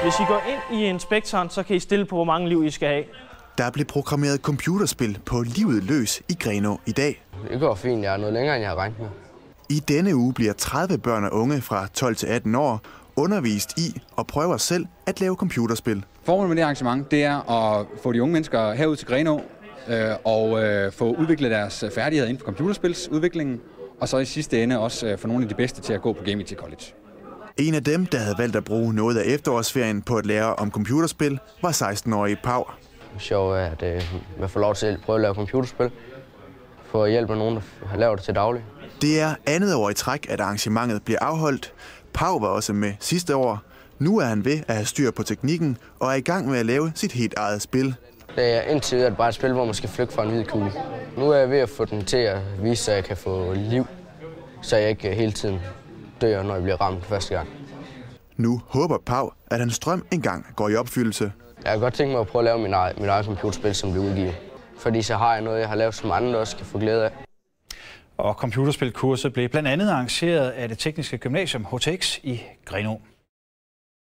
Hvis I går ind i inspektoren, så kan I stille på, hvor mange liv I skal have. Der blev programmeret computerspil på livet løs i Grenaa i dag. Det går fint. Jeg er noget længere, end jeg har regnet med. I denne uge bliver 30 børn og unge fra 12 til 18 år undervist i og prøver selv at lave computerspil. Formålet med det arrangement, det er at få de unge mennesker herud til Grenaa og få udviklet deres færdigheder inden for computerspilsudviklingen, og så i sidste ende også få nogle af de bedste til at gå på Game IT College. En af dem, der havde valgt at bruge noget af efterårsferien på at lære om computerspil, var 16-årige Pau. Det er sjovt, at man får lov til at prøve at lave computerspil. Få hjælp af nogen, der laver det til daglig. Det er andet år i træk, at arrangementet bliver afholdt. Pau var også med sidste år. Nu er han ved at have styr på teknikken og er i gang med at lave sit helt eget spil. Det er indtil videre bare et spil, hvor man skal flygte fra en hvid kugle. Nu er jeg ved at få den til at vise, at jeg kan få liv, så jeg ikke hele tiden dør, når jeg bliver ramt første gang. Nu håber Pau, at hans drøm engang går i opfyldelse. Jeg har godt tænkt mig at prøve at lave mit eget computerspil, som bliver udgivet. Fordi så har jeg noget, jeg har lavet, som andre også kan få glæde af. Og computerspilkurset blev blandt andet arrangeret af det tekniske gymnasium HTX i Grenaa.